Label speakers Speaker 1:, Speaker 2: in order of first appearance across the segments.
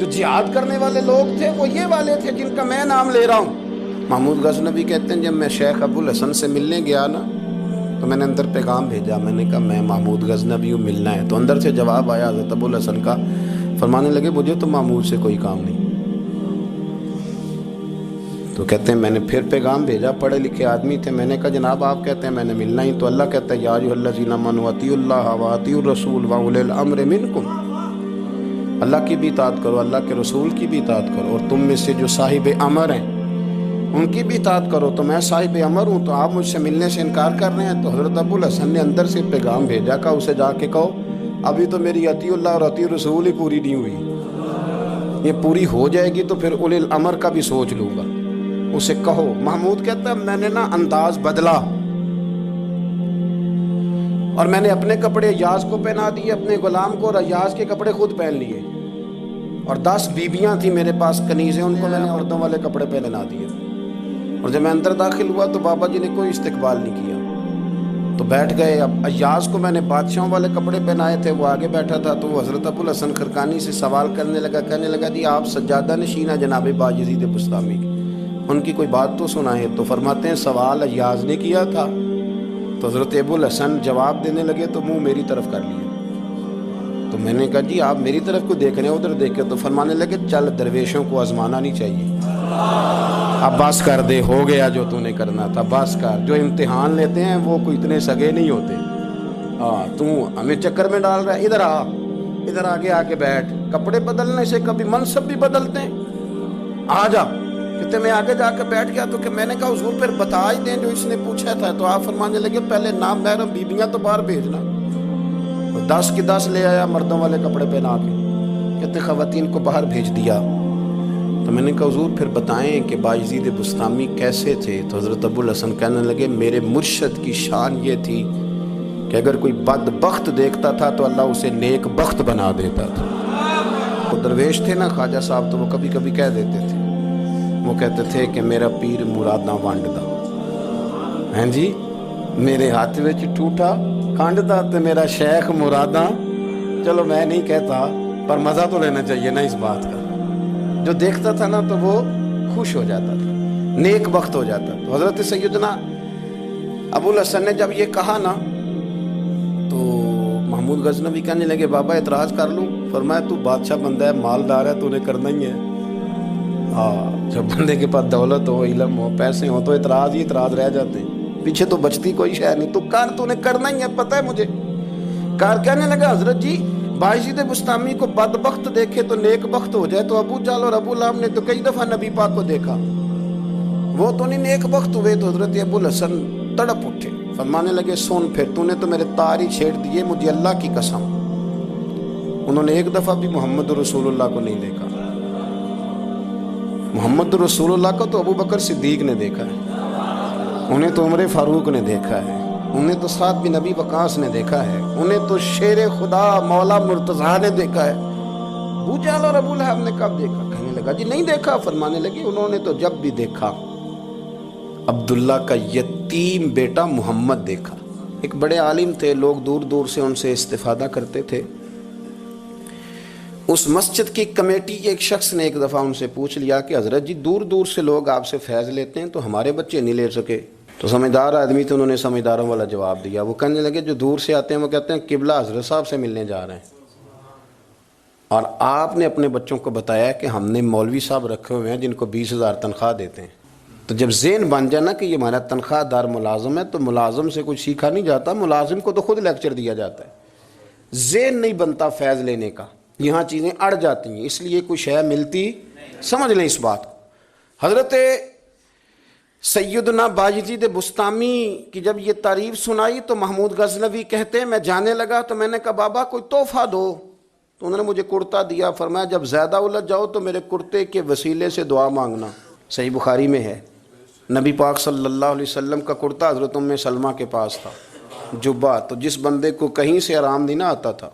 Speaker 1: جو جہاد کرنے والے لوگ تھے وہ یہ والے تھے جن کا میں نام لے رہا ہوں۔ محمود غزنوی کہتے ہیں جب میں شیخ ابو الحسن سے ملنے گیا نا تو میں نے اندر پیغام بھیجا، میں نے کہا میں محمود غزنوی ہوں، ملنا ہے۔ تو اندر سے جواب آیا حضرت ابو الحسن کا، فرمانے لگے مجھے تو محمود سے کوئی کام نہیں۔ تو کہتے ہیں میں نے پھر پیغام بھیجا، پڑھے لکھے آدمی تھے، میں نے کہا جناب آپ کہتے ہیں میں نے ملنا ہی، تو اللہ کہتا ہے یا ایھا الذین آمنوا اطیعوا اللہ واطیعوا الرسول واولی الامر منکم، اللہ کی بھی اطاعت کرو، اللہ کے رسول کی بھی اطاعت کرو، اور تم میں سے جو صاحب امر ہیں ان کی بھی اطاعت کرو۔ تو میں صاحب امر ہوں تو آپ مجھ سے ملنے سے انکار کر رہے ہیں؟ تو حضرت ابو الحسن نے اندر سے پیغام بھیجا، کہا اسے جا کے کہو ابھی تو میری اطیع اللہ اور اطیع رسول ہی پوری نہیں ہوئی، یہ پوری ہو جائے گی تو پھر اولی الامر کا بھی سوچ لوں گا، اسے کہو۔ محمود کہتا ہے میں نے نا انداز بدلا اور میں نے اپنے کپڑے ایاز کو پہنا دیے، اپنے غلام کو، اور ایاز کے کپڑے خود پہن لیے، اور 10 بیویاں تھیں میرے پاس کنیزیں، ان کو میں نے عورتوں والے کپڑے پہنا دیے۔ اور جب میں اندر داخل ہوا تو بابا جی نے کوئی استقبال نہیں کیا، تو بیٹھ گئے۔ اب ایاز کو میں نے بادشاہوں والے کپڑے پہنائے تھے، وہ آگے بیٹھا تھا، تو وہ حضرت ابو الحسن خرقانی سے سوال کرنے لگا، کہنے لگا جی آپ سجادہ نشین ہیں جناب بایزید بسطامی کی، ان کی کوئی بات تو سنائیں۔ تو فرماتے ہیں سوال ایاز نے کیا تھا، تو حضرت ابو الحسن جواب دینے لگے تو منہ میری طرف کر لیے۔ تو میں نے کہا جی آپ میری طرف کو دیکھ رہے ہیں، ادھر دیکھے۔ تو فرمانے لگے چل درویشوں کو آزمانا نہیں چاہیے، اب بس کر دے، ہو گیا جو تو نے کرنا تھا، بس کر۔ جو امتحان لیتے ہیں وہ کوئی اتنے سگے نہیں ہوتے، تو ہمیں چکر میں ڈال رہا ہے، ادھر آ، ادھر آگے آ کے بیٹھ۔ کپڑے بدلنے سے کبھی منصب بھی بدلتے ہیں، آ جا۔ کہتے میں آگے جا کے بیٹھ گیا، تو کہ میں نے کہا حضور پھر بتا ہی دیں جو اس نے پوچھا تھا۔ تو آپ فرمانے لگے پہلے نام محرم بیویاں تو باہر بھیجنا۔ 10 کی 10 لے آیا مردوں والے کپڑے پہنا کے، کہتے خواتین کو باہر بھیج دیا۔ تو میں نے کہا حضور پھر بتائیں کہ بایزید بسطامی کیسے تھے؟ تو حضرت ابو الحسن کہنے لگے میرے مرشد کی شان یہ تھی کہ اگر کوئی بدبخت دیکھتا تھا تو اللہ اسے نیک بخت بنا دیتا تھا۔ وہ درویش تھے نا خواجہ صاحب، تو وہ کبھی کبھی کہہ دیتے تھے، وہ کہتے تھے کہ میرا پیر مراداں ونڈدا، ہیں جی میرے ہاتھ وچ ٹوٹا کھانڈدا تے میرا شیخ مراداں۔ چلو میں نہیں کہتا پر مزہ تو لینا چاہیے نا اس بات کا، جو دیکھتا تھا نا تو وہ خوش ہو جاتا تھا، نیک بخت ہو جاتا۔ تو حضرت سیدنا ابو الحسن نے جب یہ کہا نا تو محمود غزنوی کہنے لگے بابا اعتراض کر لوں؟ فرمایا تو بادشاہ بندہ ہے، مالدار ہے، تو نے کرنا ہی ہے۔ جب بندے کے پاس دولت ہو، علم ہو، پیسے ہو تو اعتراض ہی اعتراض رہ جاتے ہیں، پیچھے تو بچتی کوئی شے نہیں۔ تو کر، تو نے کرنا ہی ہے، پتہ ہے مجھے۔ کار کہنے لگا حضرت جی بایزید بسطامی کو بدبخت دیکھے تو نیک بخت ہو جائے، تو ابو جہل اور ابو لہب نے تو کئی دفعہ نبی پاک کو دیکھا، وہ تو نہیں نیک بخت ہوئے۔ تو حضرت ابو الحسن تڑپ اٹھے، فرمانے لگے سن پھر، تو نے تو میرے تار ہی چھیڑ دیے، مجھے اللہ کی قسم انہوں نے ایک دفعہ بھی محمد رسول اللہ کو نہیں دیکھا۔ محمد رسول اللہ کو تو ابو بکر صدیق نے دیکھا ہے، انہیں تو عمر فاروق نے دیکھا ہے، انہیں تو سعد بن نبی وقاص نے دیکھا ہے، انہیں تو شیر خدا مولا مرتضیٰ نے دیکھا ہے۔ ابو جہل اور ابو لہب نے کب دیکھا؟ کہنے لگا جی نہیں دیکھا۔ فرمانے لگے انہوں نے تو جب بھی دیکھا عبداللہ کا یتیم بیٹا محمد دیکھا۔ ایک بڑے عالم تھے، لوگ دور دور سے ان سے استفادہ کرتے تھے۔ اس مسجد کی کمیٹی ایک شخص نے ایک دفعہ ان سے پوچھ لیا کہ حضرت جی دور دور سے لوگ آپ سے فیض لیتے ہیں تو ہمارے بچے نہیں لے سکے؟ تو سمجھدار آدمی تھے، انہوں نے سمجھداروں والا جواب دیا۔ وہ کہنے لگے جو دور سے آتے ہیں وہ کہتے ہیں قبلہ حضرت صاحب سے ملنے جا رہے ہیں، اور آپ نے اپنے بچوں کو بتایا کہ ہم نے مولوی صاحب رکھے ہوئے ہیں جن کو 20,000 تنخواہ دیتے ہیں۔ تو جب ذہن بن جائے نا کہ یہ ہمارا تنخواہ دار ملازم ہے، تو ملازم سے کچھ سیکھا نہیں جاتا، ملازم کو تو خود لیکچر دیا جاتا ہے۔ ذہن نہیں بنتا فیض لینے کا، یہاں چیزیں اڑ جاتی ہیں، اس لیے کوئی شے ملتی، سمجھ لیں اس بات کو۔ حضرت سیدنا بایزید بسطامی کی جب یہ تعریف سنائی تو محمود غزنوی کہتے ہیں میں جانے لگا تو میں نے کہا بابا کوئی تحفہ دو، تو انہوں نے مجھے کرتا دیا۔ فرمایا جب زیادہ الجھ جاؤ تو میرے کرتے کے وسیلے سے دعا مانگنا۔ صحیح بخاری میں ہے، نبی پاک صلی اللہ علیہ وسلم کا کرتا حضرت ام سلمہ کے پاس تھا، جبہ، تو جس بندے کو کہیں سے آرام نہیں نہ آتا تھا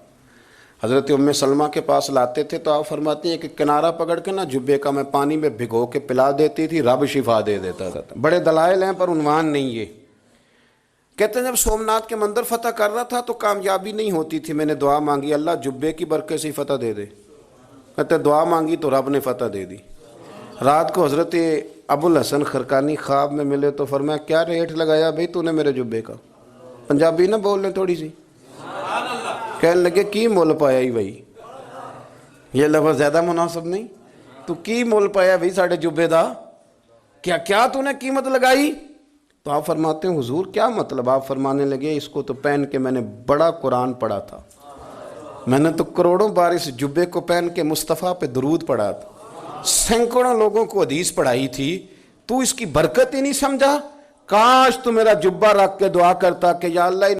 Speaker 1: حضرت ام سلمہ کے پاس لاتے تھے، تو آپ فرماتے ہیں کہ کنارہ پکڑ کے نا جبے کا میں پانی میں بھگو کے پلا دیتی تھی، رب شفا دے دیتا تھا۔ بڑے دلائل ہیں پر عنوان نہیں یہ۔ کہتے ہیں جب سومناتھ کے مندر فتح کر رہا تھا تو کامیابی نہیں ہوتی تھی، میں نے دعا مانگی اللہ جبے کی برکت سے فتح دے دے۔ کہتے دعا مانگی تو رب نے فتح دے دی۔ رات کو حضرت ابوالحسن خرقانی خواب میں ملے تو فرمایا کیا ریٹ لگایا بھائی تو نے میرے جبے کا؟ پنجابی نہ بول لیں تھوڑی سی، کہنے لگے کی مول پایا ہی بھائی، یہ لفظ زیادہ مناسب نہیں، تو کی مول پایا بھائی ساڑھے جبے دا، کیا تو نے قیمت لگائی؟ تو آپ فرماتے ہیں حضور کیا مطلب؟ آپ فرمانے لگے اس کو تو پہن کے میں نے بڑا قرآن پڑھا تھا، میں نے تو کروڑوں بار اس جبے کو پہن کے مصطفیٰ پہ درود پڑھا تھا، سینکڑوں لوگوں کو حدیث پڑھائی تھی، تو اس کی برکت ہی نہیں سمجھا؟ کاش تو میرا جبہ رکھ کے دعا کرتا کہ یا اللہ